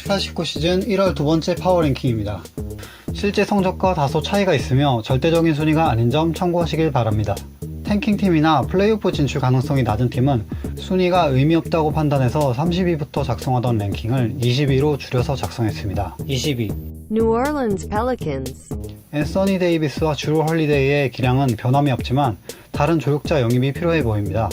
18-19 시즌 1월 두 번째 파워랭킹입니다. 실제 성적과 다소 차이가 있으며 절대적인 순위가 아닌 점 참고하시길 바랍니다. 탱킹팀이나 플레이오프 진출 가능성이 낮은 팀은 순위가 의미 없다고 판단해서 30위부터 작성하던 랭킹을 20위로 줄여서 작성했습니다. 20위 New Orleans Pelicans. 앤서니 데이비스와 주루 헐리데이의 기량은 변함이 없지만 다른 조력자 영입이 필요해 보입니다.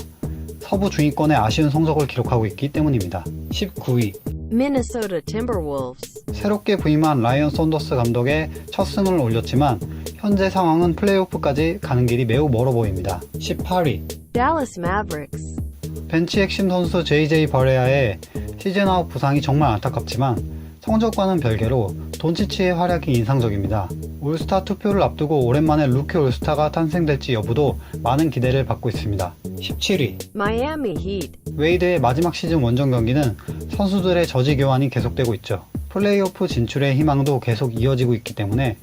서부 중위권에 아쉬운 성적을 기록하고 있기 때문입니다. 19위 Minnesota Timberwolves. 새롭게 부임한 라이언 썬더스 감독의 첫 승을 올렸지만 현재 상황은 플레이오프까지 가는 길이 매우 멀어 보입니다. 18위 Dallas Mavericks. 벤치 핵심 선수 JJ 버레아의 시즌 아웃 부상이 정말 안타깝지만 성적과는 별개로 돈치치의 활약이 인상적입니다. 올스타 투표를 앞두고 오랜만에 루키 올스타가 탄생될지 여부도 많은 기대를 받고 있습니다. 17위 Miami Heat. 웨이드의 마지막 시즌 원정 경기는 선수들의 저지 교환이 계속되고 있죠. 플레이오프 진출의 희망도 계속 이어지고 있기 때문에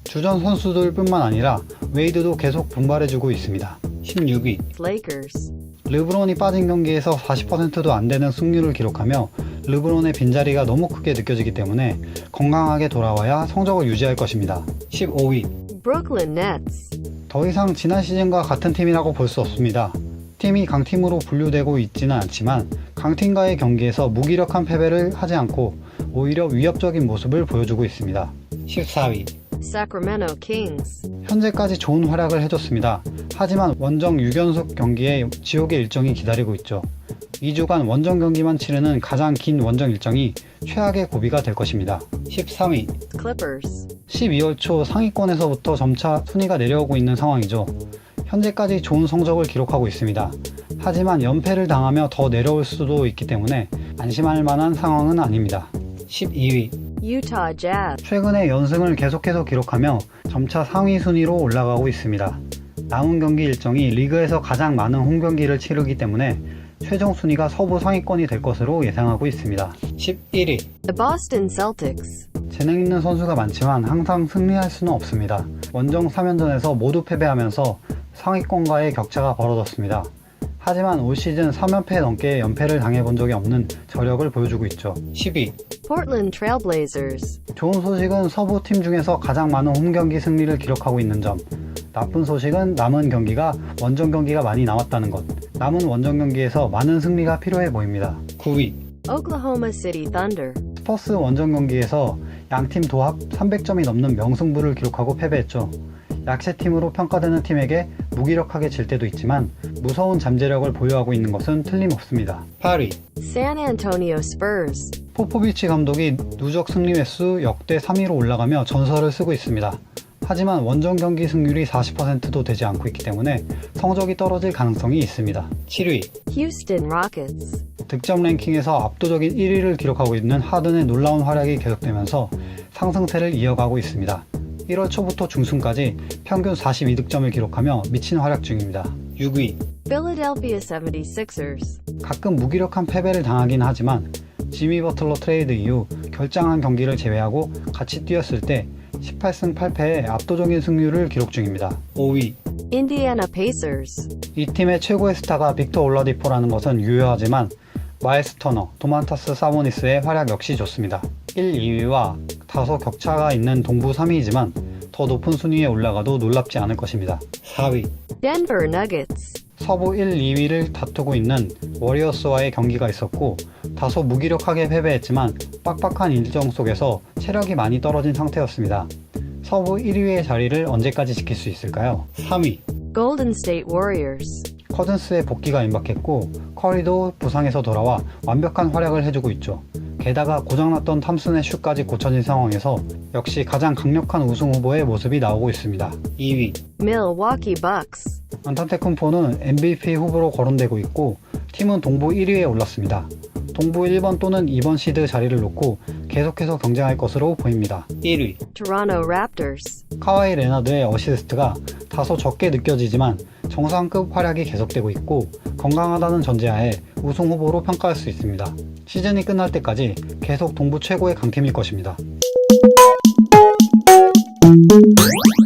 주전 선수들 뿐만 아니라 웨이드도 계속 분발해주고 있습니다. 16위 Lakers. 르브론이 빠진 경기에서 40%도 안 되는 승률을 기록하며 르브론의 빈자리가 너무 크게 느껴지기 때문에 건강하게 돌아와야 성적을 유지할 것입니다. 15위 Brooklyn Nets. 더 이상 지난 시즌과 같은 팀이라고 볼 수 없습니다. 팀이 강팀으로 분류되고 있지는 않지만 강팀과의 경기에서 무기력한 패배를 하지 않고 오히려 위협적인 모습을 보여주고 있습니다. 14위 Sacramento Kings. 현재까지 좋은 활약을 해줬습니다. 하지만 원정 6연속 경기에 지옥의 일정이 기다리고 있죠. 2주간 원정 경기만 치르는 가장 긴 원정 일정이 최악의 고비가 될 것입니다. 13위 Clippers. 12월 초 상위권에서부터 점차 순위가 내려오고 있는 상황이죠. 현재까지 좋은 성적을 기록하고 있습니다. 하지만 연패를 당하며 더 내려올 수도 있기 때문에 안심할 만한 상황은 아닙니다. 12위 Utah Jazz. 최근에 연승을 계속해서 기록하며 점차 상위 순위로 올라가고 있습니다. 남은 경기 일정이 리그에서 가장 많은 홈경기를 치르기 때문에 최종 순위가 서부 상위권이 될 것으로 예상하고 있습니다. 11위 The Boston Celtics. 재능 있는 선수가 많지만 항상 승리할 수는 없습니다. 원정 3연전에서 모두 패배하면서 상위권과의 격차가 벌어졌습니다. 하지만 올 시즌 3연패 넘게 연패를 당해본 적이 없는 저력을 보여주고 있죠. 10위 Portland Trailblazers. 좋은 소식은 서부 팀 중에서 가장 많은 홈경기 승리를 기록하고 있는 점. 나쁜 소식은 남은 경기가 원정 경기가 많이 남았다는 것. 남은 원정 경기에서 많은 승리가 필요해 보입니다. 9위 Oklahoma City Thunder. 스퍼스 원정 경기에서 양팀 도합 300점이 넘는 명승부를 기록하고 패배했죠. 약체팀으로 평가되는 팀에게 무기력하게 질 때도 있지만 무서운 잠재력을 보유하고 있는 것은 틀림없습니다. 8위 San Antonio Spurs. 포포비치 감독이 누적 승리 횟수 역대 3위로 올라가며 전설을 쓰고 있습니다. 하지만 원정 경기 승률이 40%도 되지 않고 있기 때문에 성적이 떨어질 가능성이 있습니다. 7위 Houston Rockets. 득점 랭킹에서 압도적인 1위를 기록하고 있는 하든의 놀라운 활약이 계속되면서 상승세를 이어가고 있습니다. 1월 초부터 중순까지 평균 42득점을 기록하며 미친 활약 중입니다. 6위 Philadelphia 76ers. 가끔 무기력한 패배를 당하긴 하지만 지미 버틀러 트레이드 이후 결장한 경기를 제외하고 같이 뛰었을 때 18승 8패의 압도적인 승률을 기록 중입니다. 5위 Indiana Pacers. 이 팀의 최고의 스타가 빅터 올라디포라는 것은 유효하지만 마일스 터너, 도만타스 사보니스의 활약 역시 좋습니다. 1, 2위와 다소 격차가 있는 동부 3위이지만 더 높은 순위에 올라가도 놀랍지 않을 것입니다. 4위 Denver Nuggets. 서부 1, 2위를 다투고 있는 워리어스와의 경기가 있었고 다소 무기력하게 패배했지만 빡빡한 일정 속에서 체력이 많이 떨어진 상태였습니다. 서부 1위의 자리를 언제까지 지킬 수 있을까요? 3위 Golden State Warriors. 커즌스의 복귀가 임박했고 커리도 부상에서 돌아와 완벽한 활약을 해주고 있죠. 게다가 고장났던 탐슨의 슛까지 고쳐진 상황에서 역시 가장 강력한 우승 후보의 모습이 나오고 있습니다. 2위 Milwaukee Bucks. 안탄테쿤포는 MVP 후보로 거론되고 있고 팀은 동부 1위에 올랐습니다. 동부 1번 또는 2번 시드 자리를 놓고 계속해서 경쟁할 것으로 보입니다. 1위 Toronto Raptors. 카와이 레나드의 어시스트가 다소 적게 느껴지지만 정상급 활약이 계속되고 있고 건강하다는 전제하에 우승 후보로 평가할 수 있습니다. 시즌이 끝날 때까지 계속 동부 최고의 강팀일 것입니다.